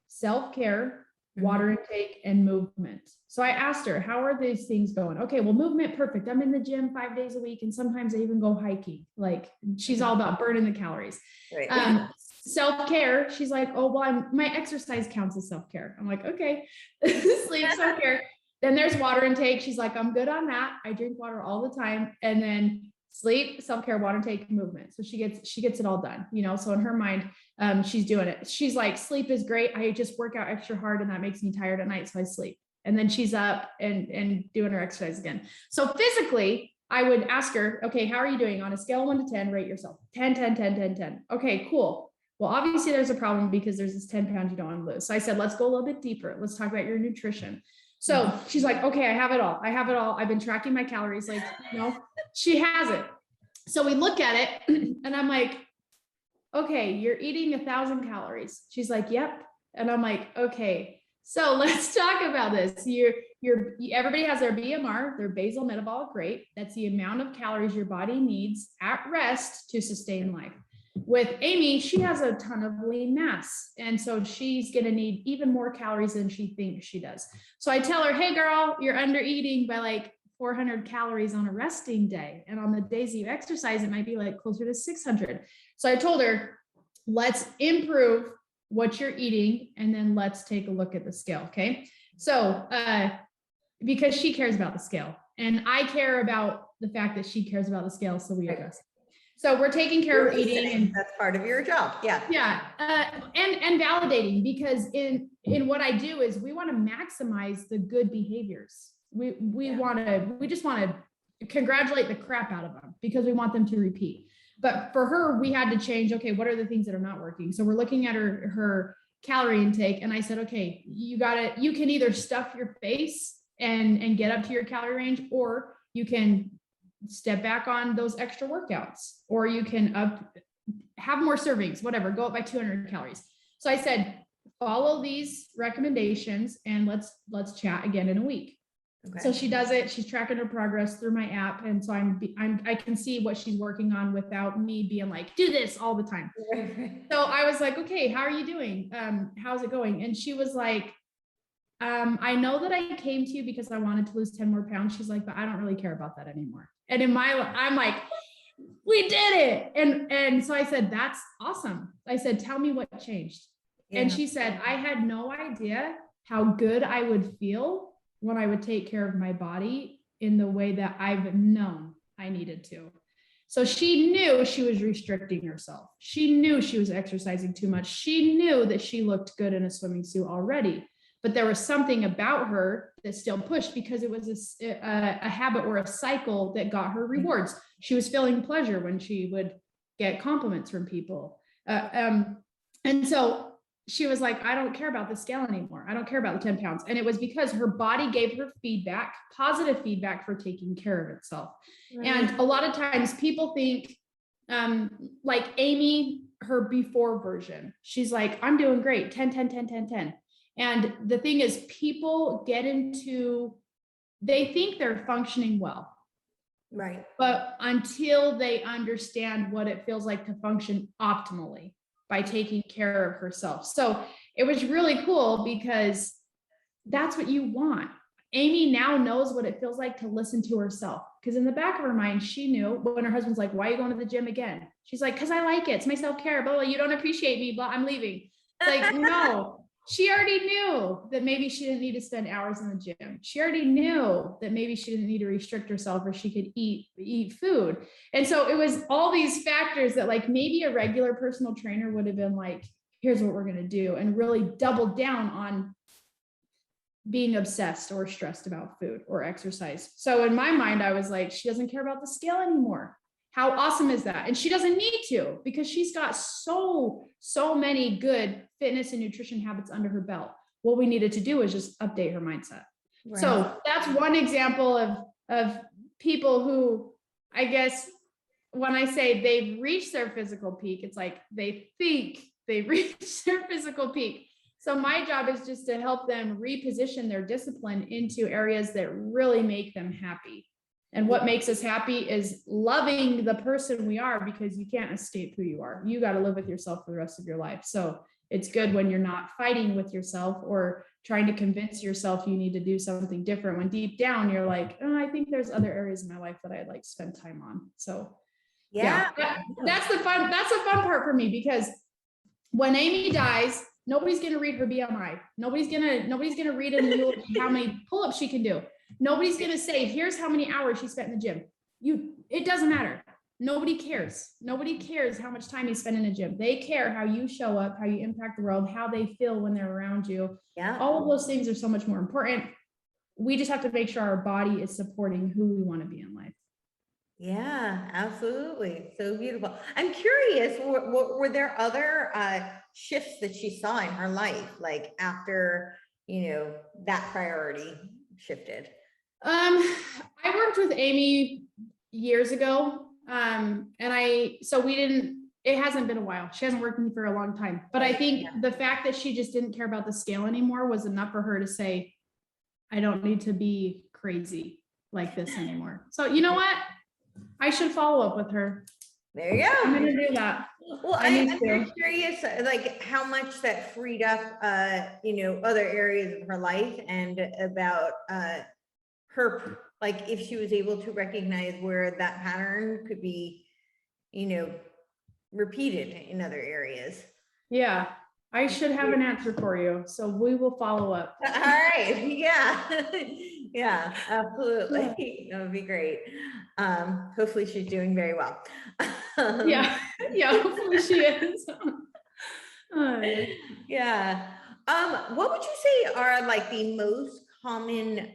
self-care, water intake, and movement. So I asked her, how are these things going? Okay, well, movement, perfect. I'm in the gym 5 days a week. And sometimes I even go hiking. Like she's all about burning the calories. Right. Self-care. She's like, oh, well, my exercise counts as self-care. I'm like, okay, sleep, self-care. Then there's water intake. She's like, I'm good on that. I drink water all the time. And then sleep, self-care, water intake, movement. So she gets it all done, you know? So in her mind, she's doing it. She's like, sleep is great. I just work out extra hard and that makes me tired at night. So I sleep. And then she's up and doing her exercise again. So physically, I would ask her, okay, how are you doing on a scale of 1 to 10, rate yourself 10, 10, 10, 10, 10. Okay, cool. Well, obviously there's a problem because there's this 10 pounds you don't want to lose. So I said, let's go a little bit deeper. Let's talk about your nutrition. So she's like, okay, I have it all. I've been tracking my calories. Like, you know, she has it. So we look at it and I'm like, okay, you're eating 1,000 calories. She's like, yep. And I'm like, okay, so let's talk about this. Everybody has their BMR, their basal metabolic rate. That's the amount of calories your body needs at rest to sustain life. With Amy, she has a ton of lean mass. And so she's going to need even more calories than she thinks she does. So I tell her, hey girl, you're under eating by like 400 calories on a resting day. And on the days you exercise, it might be like closer to 600. So I told her, let's improve what you're eating. And then let's take a look at the scale. Okay. So, because she cares about the scale and I care about the fact that she cares about the scale. So we address it. So we're taking care of eating, and that's part of your job. Yeah. Yeah. And validating, because in what I do is we want to maximize the good behaviors. We just want to congratulate the crap out of them because we want them to repeat. But for her, we had to change, okay, what are the things that are not working? So we're looking at her calorie intake. And I said, okay, you can either stuff your face and get up to your calorie range, or you can step back on those extra workouts, or you can have more servings, whatever, go up by 200 calories. So I said, follow these recommendations and let's chat again in a week. Okay. So she does it. She's tracking her progress through my app. And so I can see what she's working on without me being like, do this all the time. So I was like, okay, how are you doing? How's it going? And she was like, I know that I came to you because I wanted to lose 10 more pounds. She's like, but I don't really care about that anymore. And I'm like, we did it. And so I said, that's awesome. I said, tell me what changed. Yeah. And she said, I had no idea how good I would feel when I would take care of my body in the way that I've known I needed to. So she knew she was restricting herself. She knew she was exercising too much. She knew that she looked good in a swimming suit already. But there was something about her that still pushed because it was a habit or a cycle that got her rewards. She was feeling pleasure when she would get compliments from people. And so she was like, I don't care about the scale anymore. I don't care about the 10 pounds. And it was because her body gave her feedback, positive feedback for taking care of itself. Right. And a lot of times people think, like Amy, her before version, she's like, I'm doing great, 10, 10, 10, 10, 10. And the thing is, people they think they're functioning well. Right. But until they understand what it feels like to function optimally by taking care of herself. So it was really cool because that's what you want. Amy now knows what it feels like to listen to herself. Because in the back of her mind, she knew when her husband's like, why are you going to the gym again? She's like, because I like it. It's my self-care. Blah, blah, you don't appreciate me. Blah, I'm leaving. It's like, no. She already knew that maybe she didn't need to spend hours in the gym. She already knew that maybe she didn't need to restrict herself, or she could eat food. And so it was all these factors that like maybe a regular personal trainer would have been like, here's what we're going to do, and really doubled down on being obsessed or stressed about food or exercise. So in my mind, I was like, she doesn't care about the scale anymore. How awesome is that? And she doesn't need to, because she's got so many good fitness and nutrition habits under her belt. What we needed to do is just update her mindset. Right. So that's one example of people who, I guess, when I say they've reached their physical peak, it's like they think they've reached their physical peak. So my job is just to help them reposition their discipline into areas that really make them happy. And what makes us happy is loving the person we are, because you can't escape who you are. You got to live with yourself for the rest of your life. So it's good when you're not fighting with yourself or trying to convince yourself you need to do something different, when deep down you're like, oh, I think there's other areas in my life that I'd like to spend time on. So yeah, that's the fun part for me, because when Amy dies, nobody's going to read her BMI. Nobody's going to read in the eulogy how many pull-ups she can do. Nobody's going to say, here's how many hours she spent in the gym. It doesn't matter. Nobody cares. Nobody cares how much time you spend in a gym. They care how you show up, how you impact the world, how they feel when they're around you. Yeah. All of those things are so much more important. We just have to make sure our body is supporting who we want to be in life. Yeah, absolutely. So beautiful. I'm curious, were there other shifts that she saw in her life, like after, that priority shifted? I worked with Amy years ago. It hasn't been a while. She hasn't worked with me for a long time, but I think the fact that she just didn't care about the scale anymore was enough for her to say, I don't need to be crazy like this anymore. So you know what? I should follow up with her. There you go. I'm going to do that. Well, I'm very curious, like how much that freed up, other areas of her life, and about her, like if she was able to recognize where that pattern could be, repeated in other areas. Yeah, I should have an answer for you. So we will follow up. All right. Yeah. Yeah, absolutely. That would be great. Hopefully she's doing very well. Yeah, hopefully she is. Yeah. What would you say are like the most common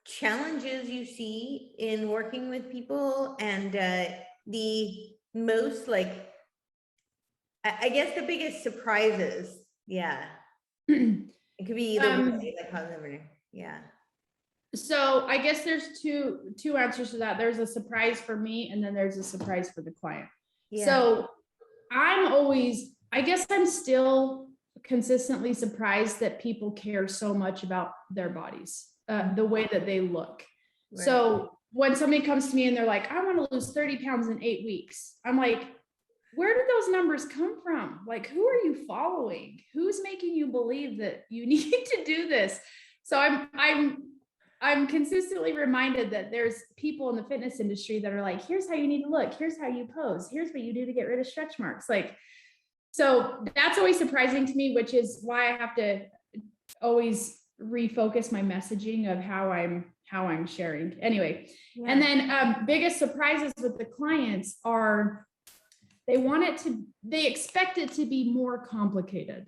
challenges you see in working with people, and the most, like, I guess the biggest surprises? Yeah. It could be either way, like positive. Yeah. So I guess there's two answers to that. There's a surprise for me, and then there's a surprise for the client. Yeah. So I guess I'm still consistently surprised that people care so much about their bodies, the way that they look. Right. So when somebody comes to me and they're like, I want to lose 30 pounds in 8 weeks, I'm like, where did those numbers come from? Like, who are you following? Who's making you believe that you need to do this? So I'm consistently reminded that there's people in the fitness industry that are like, here's how you need to look. Here's how you pose. Here's what you do to get rid of stretch marks. Like, so that's always surprising to me, which is why I have to always refocus my messaging of how I'm sharing. Anyway, yeah. And then biggest surprises with the clients are they expect it to be more complicated.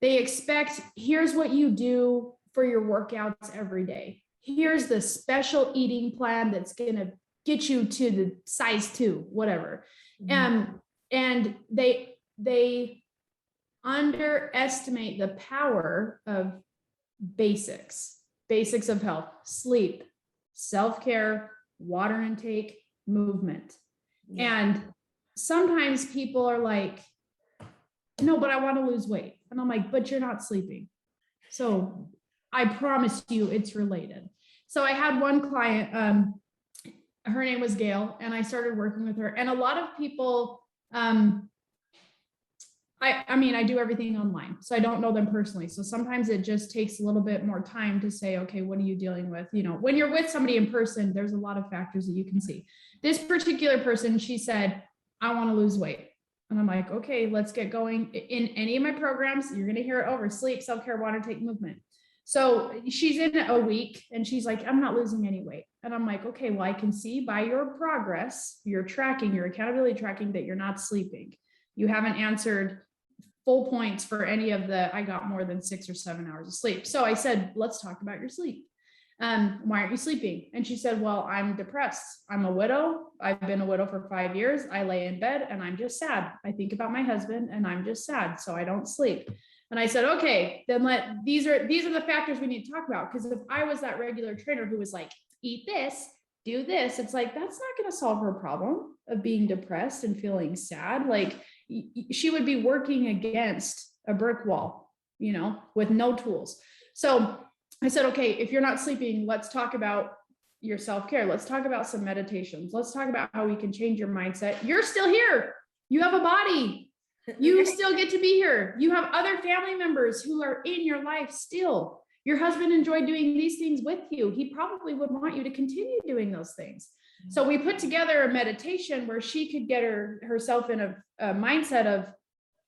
They expect, here's what you do for your workouts every day. Here's the special eating plan that's going to get you to the size 2, whatever. Mm-hmm. And they underestimate the power of basics of health: sleep, self-care, water intake, movement. Yeah. And sometimes people are like, no, but I want to lose weight. And I'm like, but you're not sleeping. So I promise you it's related. So I had one client, her name was Gail, and I started working with her. And a lot of people, I do everything online, so I don't know them personally. So sometimes it just takes a little bit more time to say, okay, what are you dealing with? When you're with somebody in person, there's a lot of factors that you can see. This particular person, she said, I want to lose weight. And I'm like, okay, let's get going. In any of my programs, you're going to hear it over: sleep, self-care, water, take, movement. So she's in a week and she's like, I'm not losing any weight. And I'm like, okay, well, I can see by your progress, your tracking, your accountability tracking, that you're not sleeping. You haven't answered full points for any of I got more than 6 or 7 hours of sleep. So I said, let's talk about your sleep. Why aren't you sleeping? And she said, well, I'm depressed. I'm a widow. I've been a widow for 5 years. I lay in bed and I'm just sad. I think about my husband and I'm just sad. So I don't sleep. And I said, okay, then these are the factors we need to talk about. Because if I was that regular trainer who was like, eat this, do this, it's like, that's not going to solve her problem of being depressed and feeling sad. Like, she would be working against a brick wall, you know, with no tools. So I said, okay, if you're not sleeping, let's talk about your self-care. Let's talk about some meditations. Let's talk about how we can change your mindset. You're still here. You have a body. You still get to be here. You have other family members who are in your life still. Your husband enjoyed doing these things with you. He probably would want you to continue doing those things. So we put together a meditation where she could get herself in a mindset of,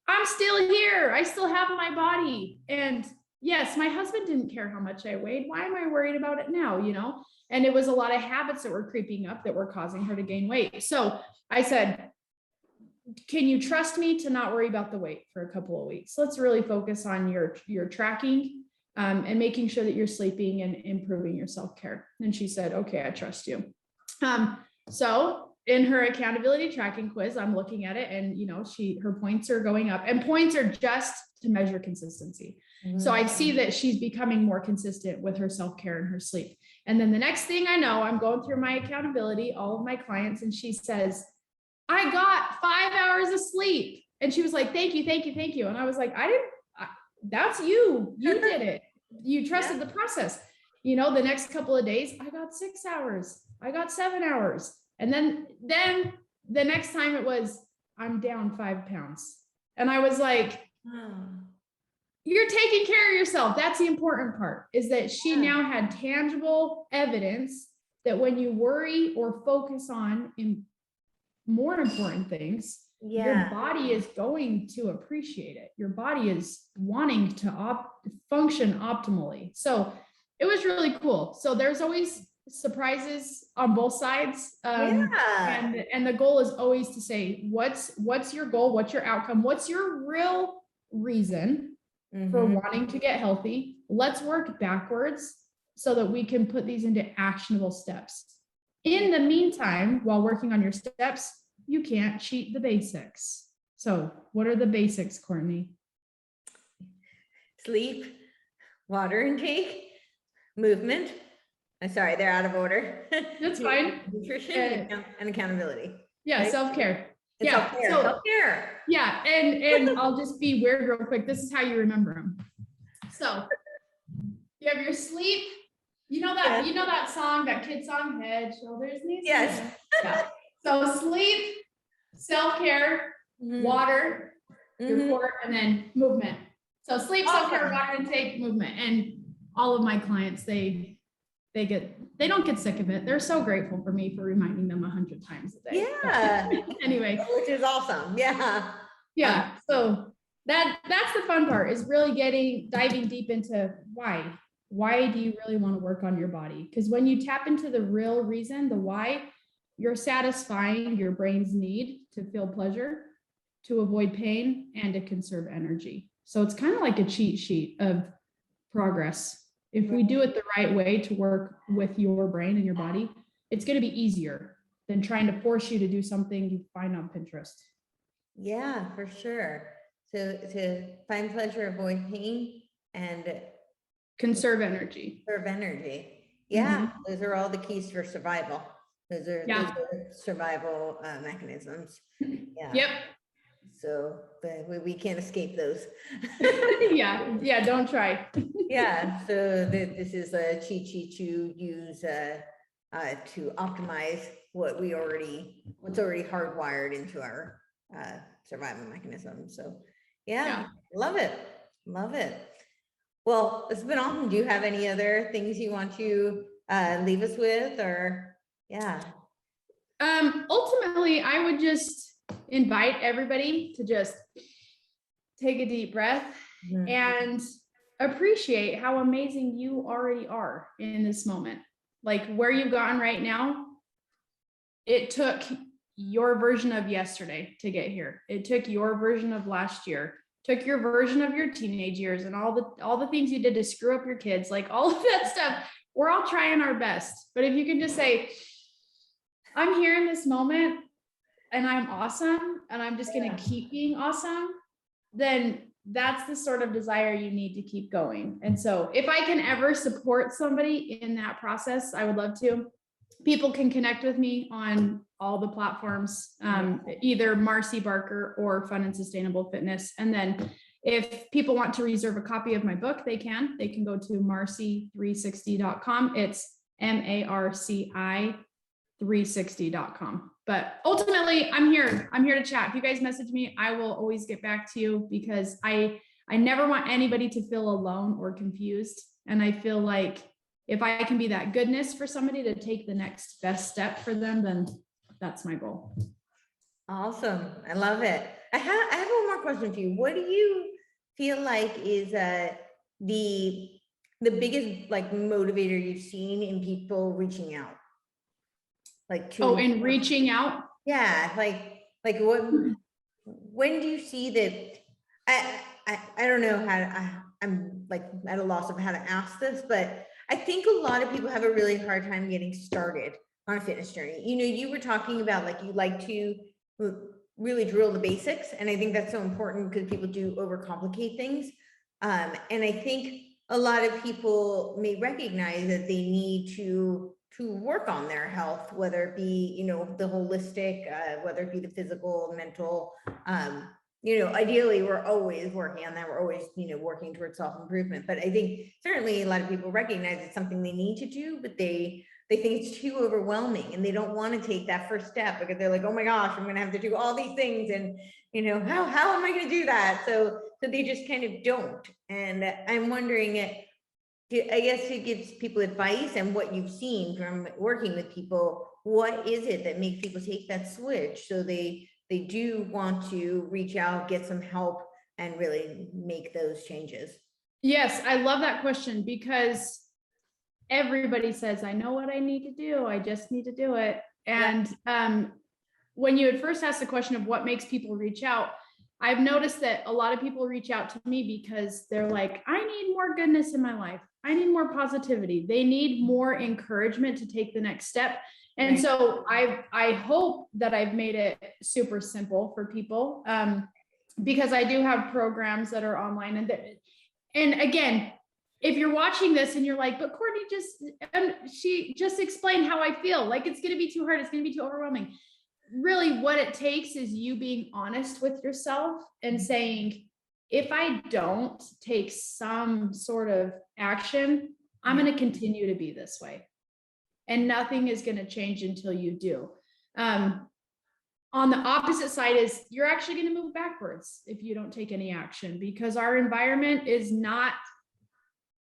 I'm still here. I still have my body. And yes, my husband didn't care how much I weighed. Why am I worried about it now? You know? And it was a lot of habits that were creeping up that were causing her to gain weight. So I said, can you trust me to not worry about the weight for a couple of weeks? Let's really focus on your tracking and making sure that you're sleeping and improving your self-care. And she said, okay, I trust you. So in her accountability tracking quiz, I'm looking at it and, you know, her points are going up, and points are just to measure consistency. Mm-hmm. So I see that she's becoming more consistent with her self-care and her sleep. And then the next thing I know, I'm going through my accountability, all of my clients, and she says, I got 5 hours of sleep. And she was like, thank you, thank you, thank you. And I was like, that's you did it. You trusted the process. You know, the next couple of days, I got 6 hours, I got 7 hours. And then the next time it was, I'm down 5 pounds. And I was like, you're taking care of yourself. That's the important part, is that she now had tangible evidence that when you worry or focus on more important things, your body is going to appreciate it. Your body is wanting to function optimally. So it was really cool. So there's always surprises on both sides. And the goal is always to say, what's your goal? What's your outcome? What's your real reason for wanting to get healthy? Let's work backwards so that we can put these into actionable steps. In the meantime, while working on your steps, you can't cheat the basics. So what are the basics, Courtney? Sleep, water intake, movement. I'm sorry, they're out of order. That's fine. Nutrition and accountability. Yeah, right? Self-care. Self-care. So, self-care. Yeah, and I'll just be weird real quick. This is how you remember them. So you have your sleep. You know that song, that kid song, Head, Shoulders, Knees. Yes. Yeah. So sleep, self-care, water, your core, and then movement. So sleep, self-care, water intake, movement. And all of my clients, they don't get sick of it. They're so grateful for me for reminding them 100 times a day. Yeah. Anyway, which is awesome. Yeah. So that's the fun part, is really diving deep into why do you really want to work on your body? Because when you tap into the real reason, the why, you're satisfying your brain's need to feel pleasure, to avoid pain, and to conserve energy. So it's kind of like a cheat sheet of progress. If we do it the right way to work with your brain and your body, it's going to be easier than trying to force you to do something you find on Pinterest. Yeah, for sure. So to find pleasure, avoid pain, and conserve energy. Yeah, those are all the keys for survival. Those are survival mechanisms. Yeah. Yep. So we can't escape those. Yeah, don't try. Yeah, so this is a cheat sheet you use to optimize what's already hardwired into our survival mechanism. So yeah, love it. Well, it's been awesome. Do you have any other things you want to leave us with, or ultimately, I would just invite everybody to just take a deep breath and appreciate how amazing you already are in this moment. Like where you've gotten right now, it took your version of yesterday to get here. It took your version of last year, took your version of your teenage years, and all the things you did to screw up your kids, like all of that stuff. We're all trying our best. But if you can just say, I'm here in this moment and I'm awesome, and I'm just going to keep being awesome, then that's the sort of desire you need to keep going. And so if I can ever support somebody in that process, I would love to. People can connect with me on all the platforms, either Marcy Barker or Fun and Sustainable Fitness. And then If people want to reserve a copy of my book, they can go to marci360.com. It's MARCI360.com. But ultimately, I'm here to chat. If you guys message me, I will always get back to you, because I never want anybody to feel alone or confused. And I feel like if I can be that goodness for somebody to take the next best step for them, then that's my goal. Awesome. I love it. I have one more question for you. What do you feel like is the biggest like motivator you've seen in people reaching out? Like to in reaching out? Yeah, like what, when do you see that? I don't know how to, I'm like at a loss of how to ask this, but I think a lot of people have a really hard time getting started on a fitness journey. You know, you were talking about like you like to really drill the basics, and I think that's so important because people do overcomplicate things. And I think a lot of people may recognize that they need to work on their health, whether it be, you know, the holistic, whether it be the physical, mental, you know, ideally we're always working on that. We're always, you know, working towards self-improvement. But I think certainly a lot of people recognize it's something they need to do, but they think it's too overwhelming and they don't want to take that first step because they're like, oh my gosh, I'm going to have to do all these things. And, you know, how am I going to do that? So they just kind of don't. And I'm wondering, I guess to give people advice and what you've seen from working with people, what is it that makes people take that switch so they do want to reach out, get some help, and really make those changes? Yes, I love that question, because everybody says, I know what I need to do. I just need to do it. And when you had first asked the question of what makes people reach out, I've noticed that a lot of people reach out to me because they're like, I need more goodness in my life. I need more positivity. They need more encouragement to take the next step. And so I hope that I've made it super simple for people, because I do have programs that are online. And again, if you're watching this and you're like, but Courtenay she just explained how I feel, like it's going to be too hard, it's going to be too overwhelming. Really, what it takes is you being honest with yourself and saying, if I don't take some sort of action, I'm going to continue to be this way. And nothing is going to change until you do. On the opposite side is you're actually going to move backwards if you don't take any action, because our environment is not,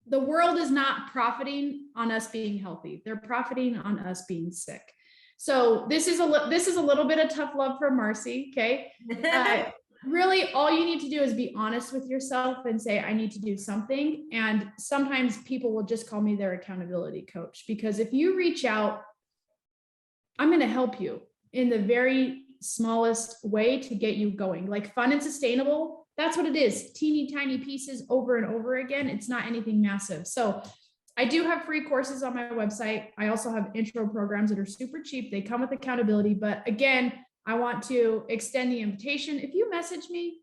the world is not profiting on us being healthy. They're profiting on us being sick. So this is a little bit of tough love from Marcy. Okay. Really, all you need to do is be honest with yourself and say, I need to do something. And sometimes people will just call me their accountability coach, because if you reach out, I'm going to help you in the very smallest way to get you going. Like fun and sustainable, that's what it is. Teeny tiny pieces over and over again. It's not anything massive. So I do have free courses on my website. I also have intro programs that are super cheap. They come with accountability. But again, I want to extend the invitation. If you message me,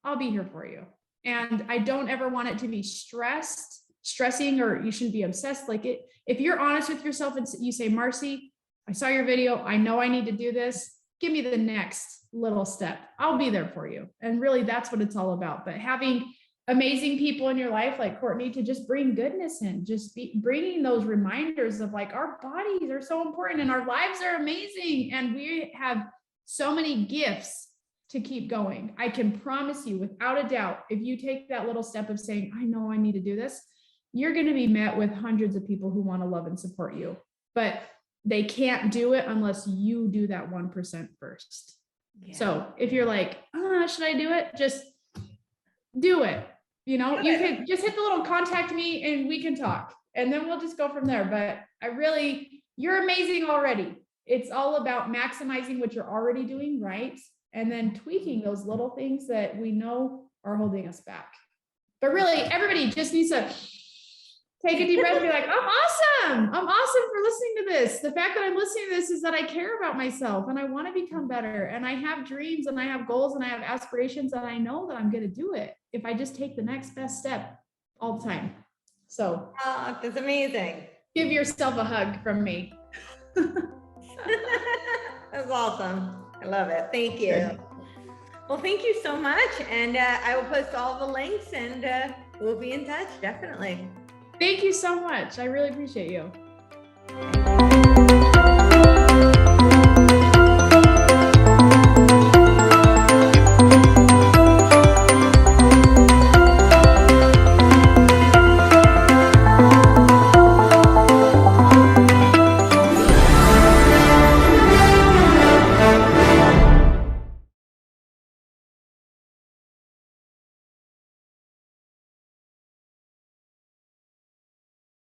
I'll be here for you. And I don't ever want it to be stressing, or you shouldn't be obsessed. Like it, if you're honest with yourself and you say, Marcy, I saw your video, I know I need to do this. Give me the next little step. I'll be there for you. And really that's what it's all about. But having amazing people in your life like Courtenay to just bring goodness in, just bringing those reminders of like our bodies are so important and our lives are amazing. And we have so many gifts to keep going. I can promise you without a doubt, if you take that little step of saying, I know I need to do this, you're going to be met with hundreds of people who want to love and support you, but they can't do it unless you do that 1% first. Yeah. So if you're like, should I do it? Just do it. You know, you can just hit the little contact me and we can talk, and then we'll just go from there. But you're amazing already. It's all about maximizing what you're already doing right, and then tweaking those little things that we know are holding us back. But really, everybody just needs to take a deep breath and be like, I'm awesome. I'm awesome for listening to this. The fact that I'm listening to this is that I care about myself and I want to become better. And I have dreams and I have goals and I have aspirations, and I know that I'm going to do it if I just take the next best step all the time. So that's amazing. Give yourself a hug from me. That's awesome. I love it. Thank you. Well, thank you so much. And I will post all the links and we'll be in touch, definitely. Thank you so much. I really appreciate you.